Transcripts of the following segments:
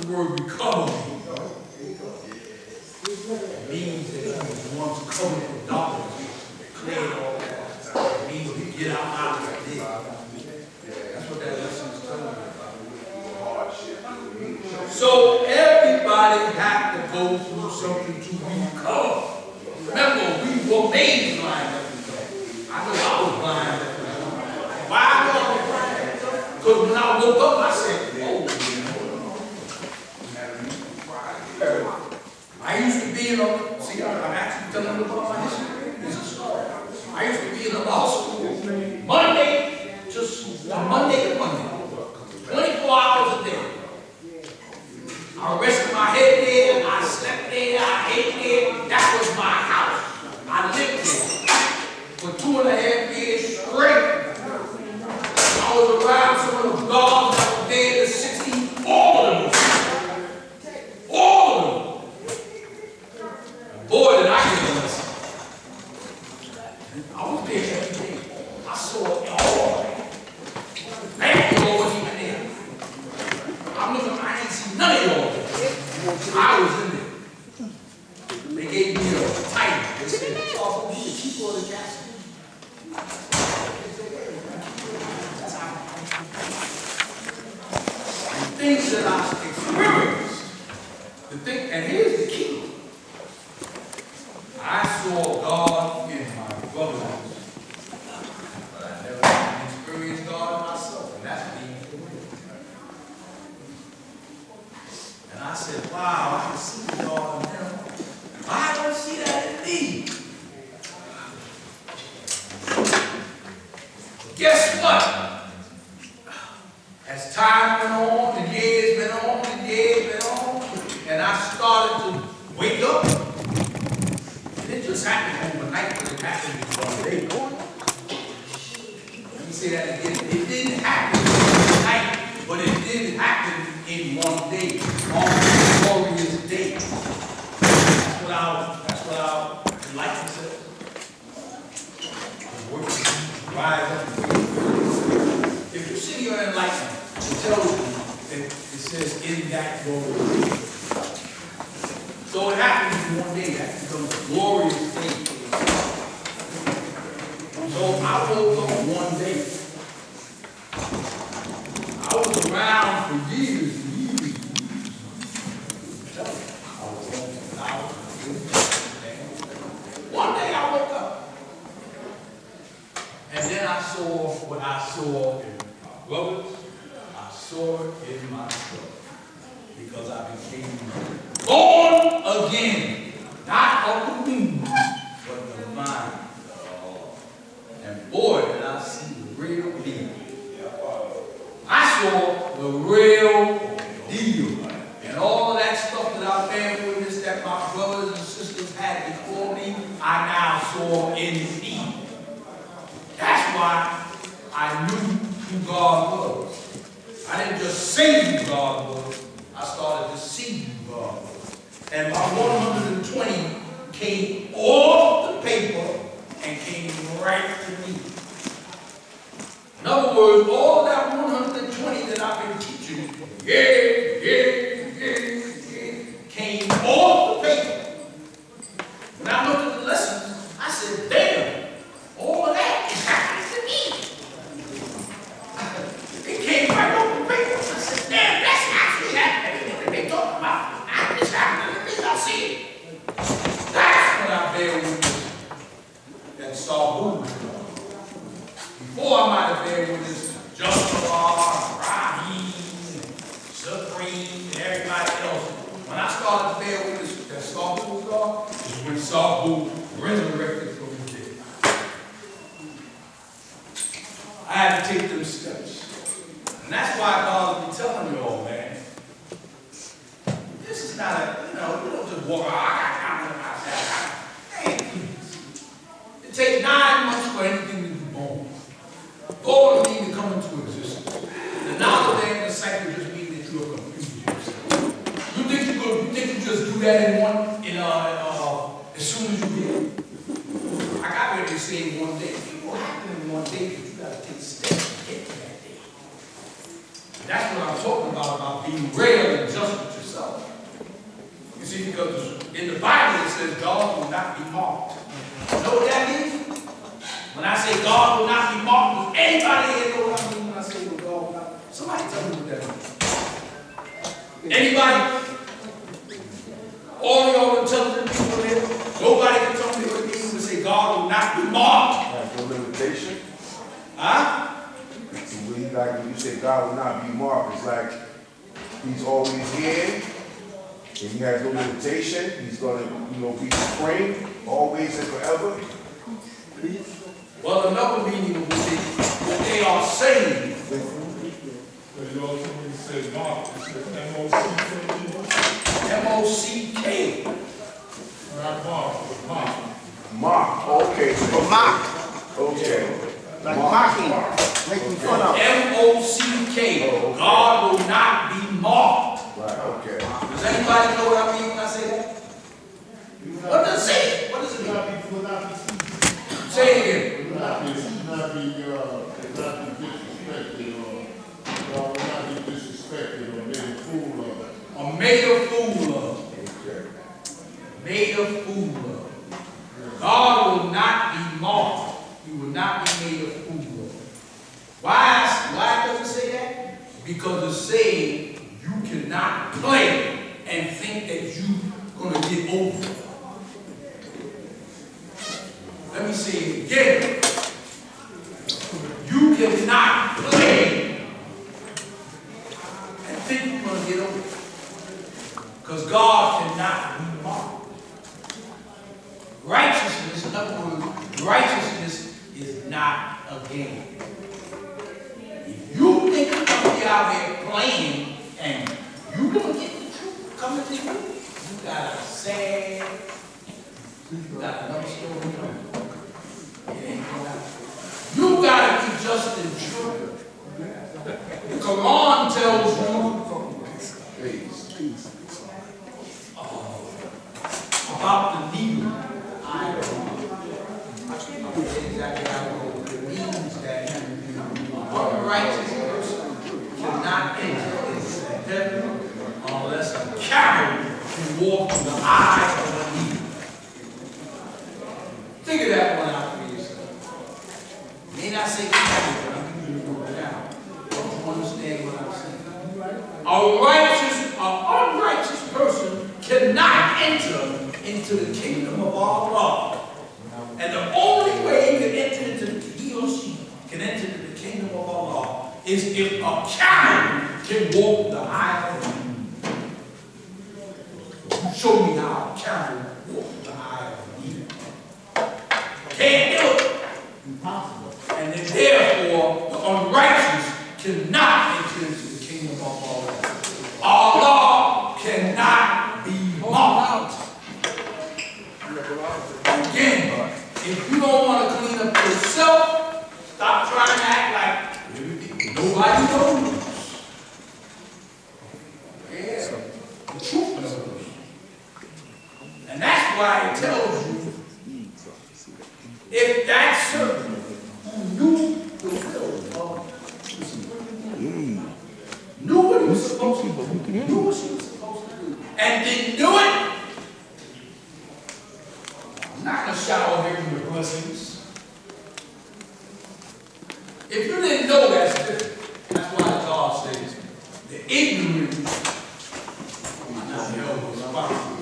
word recover mean? It means that he was once covered with darkness, cleared all that. It means we get out of it. That's what that lesson is telling me about. So everybody had to go through something to recover. Remember, we were made blind. I know I was blind. Why I was blind? Because when I woke up, I said, oh. I used to be in a, see, I'm actually telling you about my history. It's a story. I used to be in a law school Monday to Monday, 24 hours a day. I rested my head there, I slept there, I ate there. That was my house. I lived there for 2.5 years straight. I was around some of the guards that were there in the 60s, all of them. All of them. Boy, did I get a lesson. I was there every day. I saw it all. Thank you, Lord, even there. I'm looking, I ain't seen none of y'all there. I was in there. They gave me a title. They said, it's all going to be the keeper of the castle. That's how the things that I experienced, and here's the key. I saw God in my brothers, but I never experienced God in myself, and that's me. And I said, wow, I can see God in them. I don't see that in me. Guess what? As time went on, and years went on, and years went on, and I started to wake up. It just happened overnight, but it happened in one day. Let me say that again. It didn't happen overnight, but it did happen in one day, on a glorious day. That's what our enlightenment says. The word rise up. If you see your enlightenment, it tells you that it says in that glory. So it happens in one day. That becomes a glorious day. So I woke up one day. I was around for years and years. One day I woke up. And then I saw what I saw in my brothers. I saw it in myself. Because I became born again, not of the womb, but the mind. And boy, did I see the real deal. I saw the real deal. And all of that stuff that I bear witness that my brothers and sisters had before me, I now saw in me. That's why I knew who God was. I didn't just say who God was. I started to see who God was. And my 120 came off the paper and came right to me. In other words, all that 120 that I've been teaching, came off the paper. When I looked at the lessons, I said, damn, all of that is happening to me. It came right off the paper. I said, damn, that's actually happening. They talk about it's happening to me. I see it. That's what I bear witness that saw who. Before I might have bear witness Joshua, Rahim, Supreme, and everybody else. When I started to bear witness that saw who was God, is when saw who resurrected from the dead. I had to take them steps. And that's why God will be telling you all, man. This is not a, you don't just walk out. It takes 9 months for anything to be born. Born means to come into existence. The knowledge and the cycle just mean that you are confused yourself. You think you just do that as soon as you get it? I got ready to say one day. It will happen in one day, but you got to take steps to get to that day. That's what I'm talking about being real and just with yourself. See, because in the Bible it says God will not be mocked. You know what that means? When I say God will not be mocked, does anybody here know what I mean when I say God will not? Somebody tell me what that means. Anybody? All y'all intelligent people here? Nobody can tell me what it means to say God will not be mocked. Like no limitation. Huh? So when you say God will not be mocked, it's like he's always here, and he has no limitation. He's gonna, be supreme, always and forever. Well, another meaning would be that they are saved. But you also when you say mock, it says M-O-C-K. M-O-C-K. Not mock, but mock. Mock, okay. Mock. Okay. Like mocking, making fun of. M-O-C-K. Oh, okay. God will not be mocked. Right, okay. Does anybody know what I mean when I say that? What does it say? What does it mean? Will not be Say it again. will not be disrespected, or will not be disrespected or made a fool of. Or made a fool of. Okay. Made a fool of. God will not be mocked. He will not be made a fool of. Why does it say that? Because it says you cannot play and think that you're going to get over it. Let me say it again. You cannot play and think you're going to get over it. Because God cannot be mocked. Righteousness, in other words, righteousness is not a game. If you think you're going to be out here playing and you're going to get the truth coming to you, you got a sad, you got another story coming. It ain't going to happen. You got to be just in truth. The Quran tells you about the needle. I forget exactly how it means that an unrighteous person cannot enter into heaven unless a camel can walk through the eye of a needle. Think of that one out for yourself. May not say camel, but I'm going to go down. Don't you understand what I'm saying? An unrighteous person cannot enter into the kingdom of Allah. And the only way he or she can enter into the kingdom of Allah is if a camel can walk the eye of a needle. Show me how a camel walks the eye of a needle. Can't do it. Impossible. And then therefore, the unrighteous cannot enter into the kingdom of Allah. Allah cannot be mocked. Again, if you don't want to clean up yourself, stop trying to act like nobody knows. Yeah, the truth knows. And that's why it tells you, if that servant who knew the will of God, knew what he was supposed to do, knew what she was supposed to do, and didn't do it, I'm not going to shower him with blessings. If you didn't know, that's different. That's why God says the ignorant are not held responsible.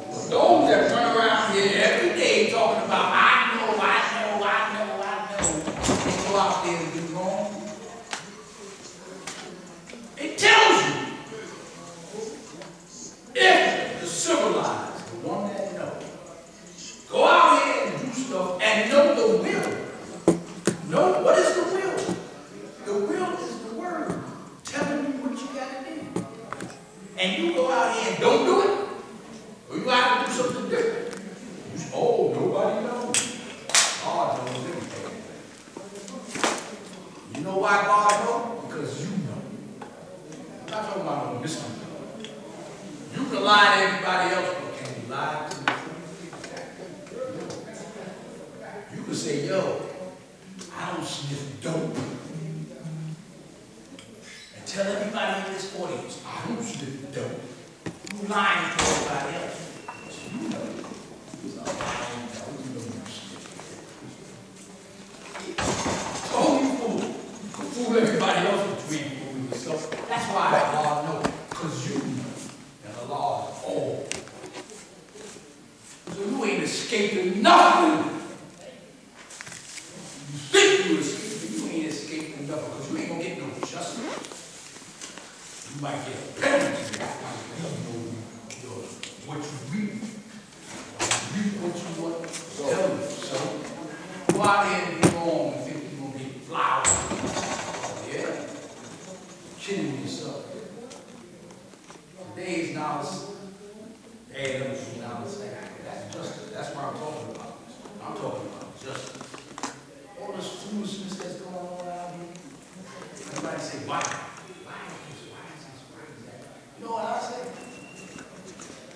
But those that run around here every day talking about, I know, and go out there and do wrong, it tells you if the civilized, the one that knows, go out here and do stuff and know the will. Know what is the will? The will is the word telling you what you got to do. And you go out here and don't do it, or you got to do something different. You say, oh, nobody knows. God knows everything. You know why God knows? Because you know. I'm not talking about no mystery. You can lie to everybody else, but can you lie to me? You can say, yo, I don't sniff dope. And tell everybody in this audience, I don't sniff dope. You lying to everybody else. You know. Stop lying. You know you so you fool everybody else between fooling yourself. That's why the law knows. Because you know. And the law is all. So you ain't escaping nothing. You think you escaping, you ain't escaping nothing. Because you ain't going to get no justice. You might get a penalty. What you reap. Reap what you want to tell you. So go out there and be wrong and think you're going to get flowers. Yeah? Kidding yourself. Today's knowledge, that's justice. That's what I'm talking about. I'm talking about justice. All this foolishness that's going on out here. Everybody say, why? Why is this? Why is this? Why is that? You know what I say?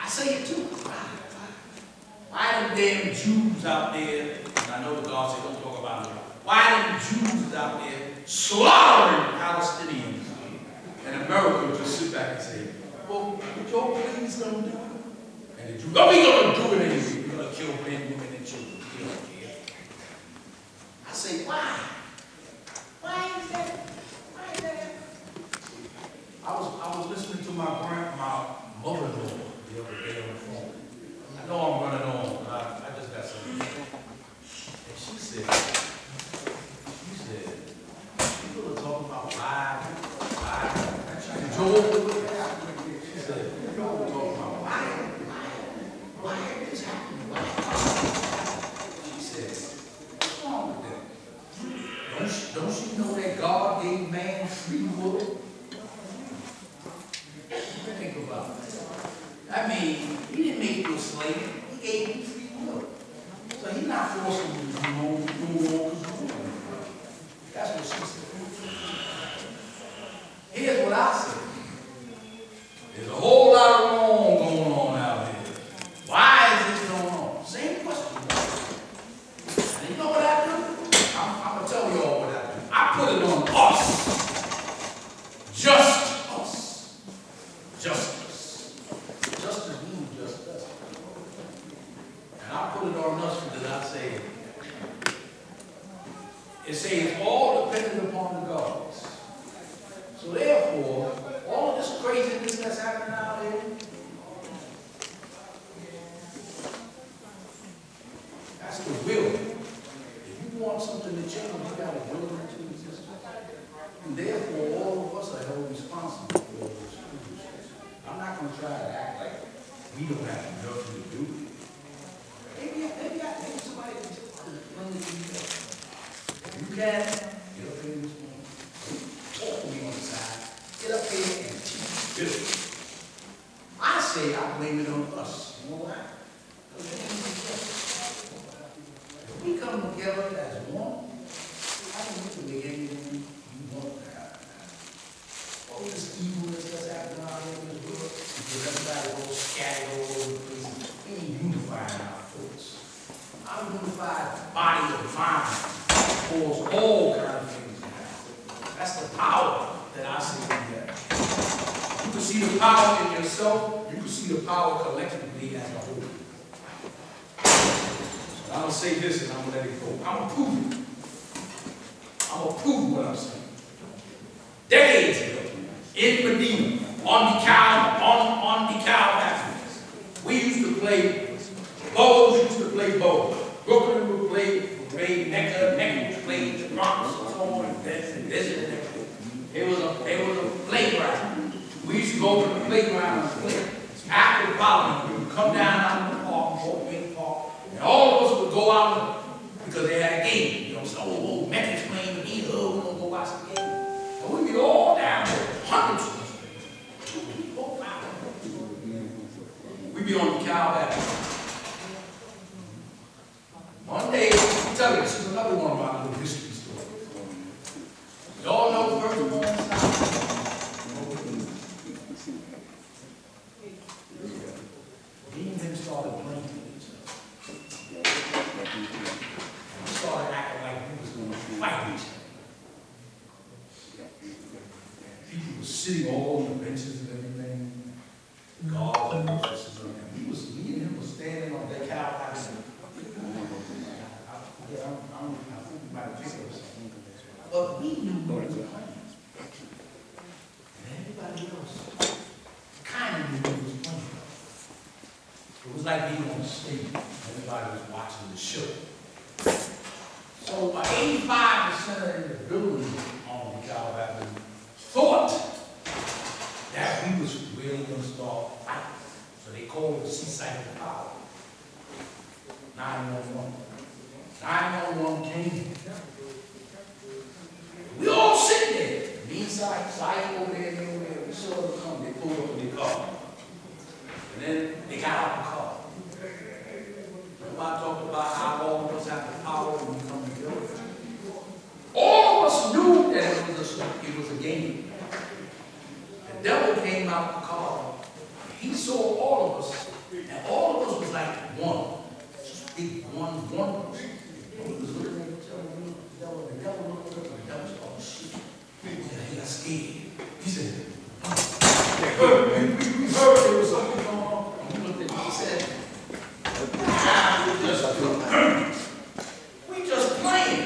I say it too. Why them damn Jews out there, and I know the God said don't talk about it, why them Jews out there slaughtering Palestinians, and America just sit back and say, well, what your please gonna do? And the Jews, no, we gonna do it anyway. We're gonna kill men, women, and children. We don't care. I say, why? Why is that? Why is that? I was listening to my mother-in-law the other day on the phone. I know I'm running on, but I just got something. And she said, people are talking about why, and Joel, she said, people are talking about why is this happening? Why? She said, what's wrong with that? Don't you know that God gave man free will? Think about it. I mean, he didn't make you a slave. He gave you free will. So he's not forcing you to do more. That's what she said. Here's what I say. There's a whole lot of wrong going on out here. Why is this going on? Same question. And you know what I do? I'm going to tell you all what I do. I put it on us. Just us. Justice. Justice means just us. And I put it on us because I say, it says it's all dependent upon the gods. So therefore, all of this craziness that's happening out there, that's the will. If you want something to change, you got to will it into existence. And therefore, all of us are held responsible for all this foolishness. I'm not going to try to act like we don't have nothing to do with it. Maybe somebody can run the TV. If you can, get up here this morning. Walk me on the side. Get up here and teach this. I say I blame it on us. You know why? If we come together as one, I don't think we can make anything you want to happen. All this evilness that's happening out here in this world, because everybody goes scattered all over the place. We ain't unifying our thoughts. Our unified body of mind cause all kinds of things to happen. That's the power that I see in there. You can see the power in yourself, you can see the power collectively as a whole. So I'm going to say this and I'm going to let it go. I'm going to prove it. I'm going to prove what I'm saying. Decades ago, in Medina, on the cow pathways, we used to play, Bowls used to play bowls. Brooklyn would play Mecca, Mecca would play the Bronx, and so on, and this and that. It was a playground. We used to go to the playground and play. After the following, we would come down out of the park, Oak Park, and all of us would go out because they had a game. You know, so, oh, Mecca's playing with me, oh, we're going to go watch the game. And we'd be all down there, hundreds of us. We'd be on the cow back. One day, I'll tell you, this is another one of my little history stories. Y'all know the first one that's not. Me and him started playing with each other. And we started acting like we was going to fight each other. People were sitting all on the benches and everything. God and Moses, and me and him was standing on that cow. I think we might have picked up something. But we knew we were playing. And everybody else kind of knew we was playing. It was like being on stage. Everybody was watching the show. So 85% of the building on the Cow Avenue thought that we was really going to start fighting. So they called the Seaside Power. 911. 911 came. We all sitting there. Me inside, side over there, and over there. We saw them come. They pulled up in their car. And then they got out the car. Nobody talked about how all of us have the power when we come together. All of us knew that it was a game. The devil came out the car. He saw all of us, and all of us was like one. Just big one. He was looking at each other. The devil looked at the devil started shooting. He got scared. He said, we heard there was something going on. And we looked at him and said, we just playing.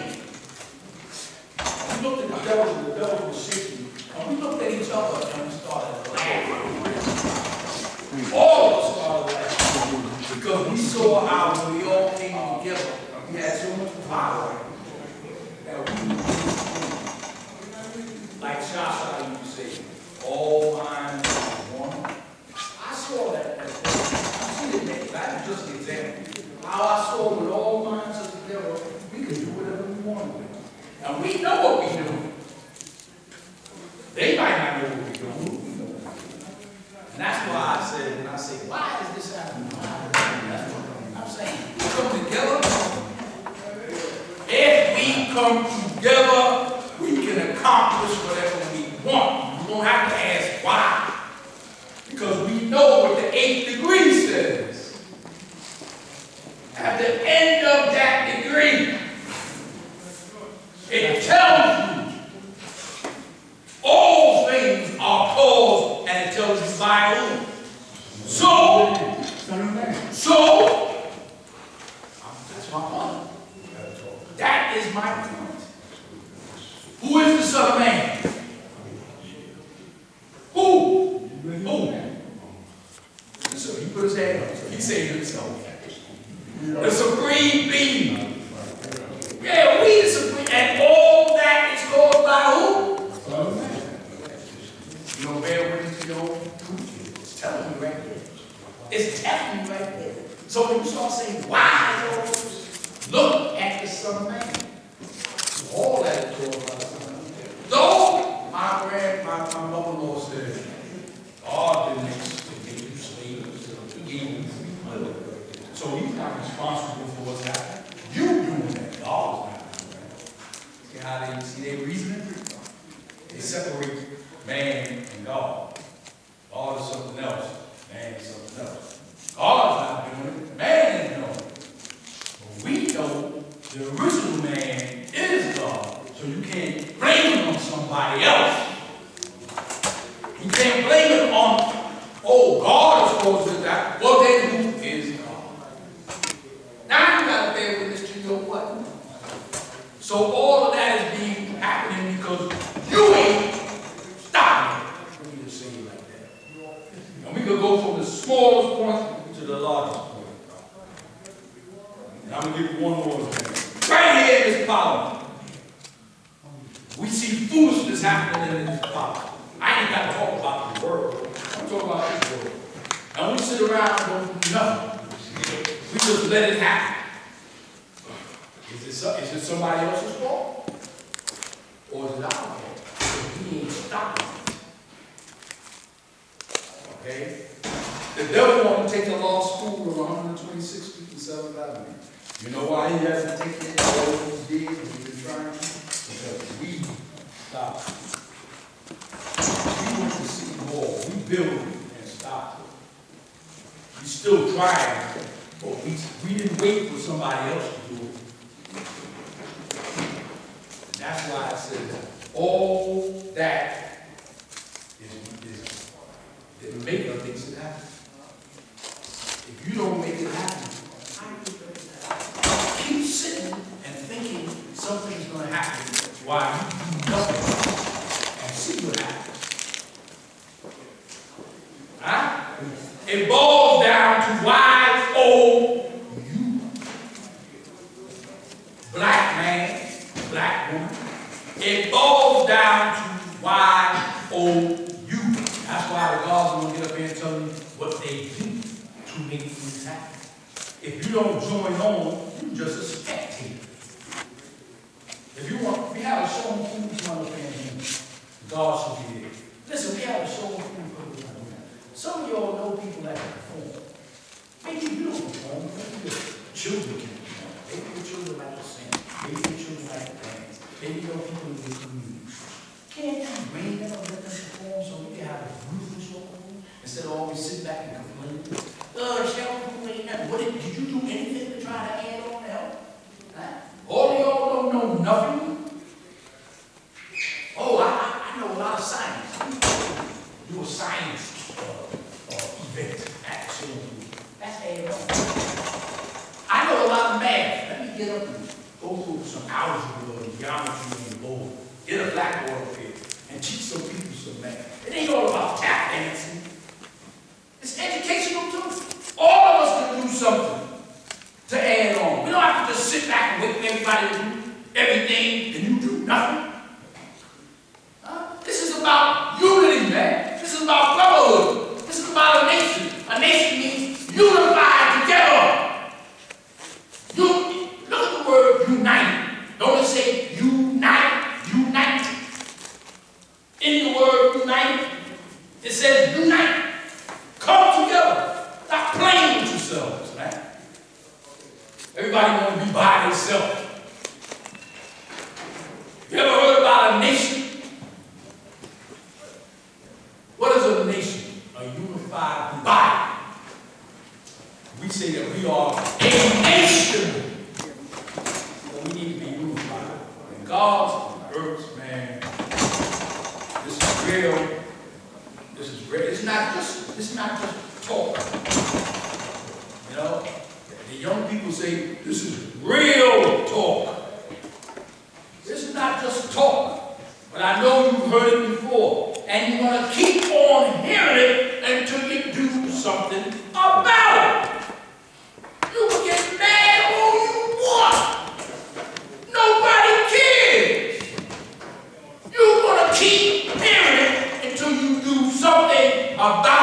We looked at the devil and the devil was shaking. And we looked at each other and we started laughing. All of us started laughing. Because we saw how when we all came together, we had so much power that we, like Shasha used to say, all minds one. I saw that. I see it next. That's just an example. How I saw with all minds together, we can do whatever we want to do. And we know what we do. They might not know what we do. We know. And that's why I said, when I say, why is this happening? That's what I'm saying. We come together. If we come together, we can accomplish whatever we want. We don't have to ask why. Because we know what the 8th degree says. At the end of that degree, it tells you all things are caused, and it tells you by who. So, that's my point. That is my point. Who is the Son of Man? Who? So he put his hand up. So he saved himself. The supreme being. Yeah, we the supreme. And all that is caused by who? You don't bear witness to your own truth. It's telling you right there. It's telling you right there. So when you start saying, why is all this? Look at the Son of Man. All that is caused by the Son of Man. Though my mother-in-law said, God didn't make you slaves. He gave you freedom. So he's not responsible for what's happening. You doing that. God is not doing that. See how they see their reasoning? They separate man and God. God is something else. Man is something else. God is not doing it. Man is doing it. But we know the original man is God. So you can't blame it on somebody else. You can't blame it on, oh, God is supposed to do that. Well, then who is God? Now you got to bear witness to your what? So all of that is being happening because you ain't stopping it. Let me just say it like that. And we could go from the smallest point to the largest point. And I'm going to give you one more example. Right here in this power. We see foolishness happening in this power. I ain't got to talk about the world. I'm talking about this world. And we sit around and don't do nothing. We just let it happen. Is it somebody else's fault? Or is it our fault? We ain't stopping it. Okay? The devil wants to take the law school of 126th Street and 7th Avenue. You know why he hasn't taken it all these years we've been trying to? Because we stopped it. We went to City Hall. We built it and stopped it. We still trying, but we didn't wait for somebody else to do it. And that's why I said all that The maker makes it happen. If you don't make it happen, keep sitting and thinking something's going to happen while you do nothing and see what happens. Huh? It boils down to Y-O-U. Black man, black woman. It boils down to Y-O-U. That's why the gods will get up here and tell you what they do to make things happen. If you don't join on, you're just a spectator. If you have a show on food, you understand God should be there. Listen, we have a show on food. Some of y'all know people that can perform. Maybe you don't perform, maybe your children can perform. Maybe your children like to sing. Maybe your children like to dance. Maybe you know people in your community. Can't you bring them and let them perform so we can have a beautiful show instead of always sitting back and complaining? Cheryl, did you do anything to try to add on to help? Huh? All of y'all don't know nothing. Oh, I know a lot of science. Do a science event action. That's add on. I know a lot of math. Let me get up and go through some algebra and geometry and board. Get a blackboard up here and teach some people some math. It ain't all about tap dancing. It's educational too. All of us can do something to add on. We don't have to just sit back and wait for everybody to do everything and you do nothing. This is about unity, man. This is about brotherhood. This is about a nation. A nation means unified together. Look at the word united. Don't it say unite? Unite. In the word united, it says unite. Come together. Stop playing with yourselves, man. Everybody want to be by themselves. You ever heard about a nation? What is a nation? A unified body. We say that we are a nation. But we need to be unified. And God's earth, man, this is real. This is real. It's not just talk. You know? The young people say this is real talk. This is not just talk. But I know you've heard it before. And you're going to keep on hearing it until you do something about it. You can get mad all you want. Nobody cares. You're going to keep hearing it until you do something about it.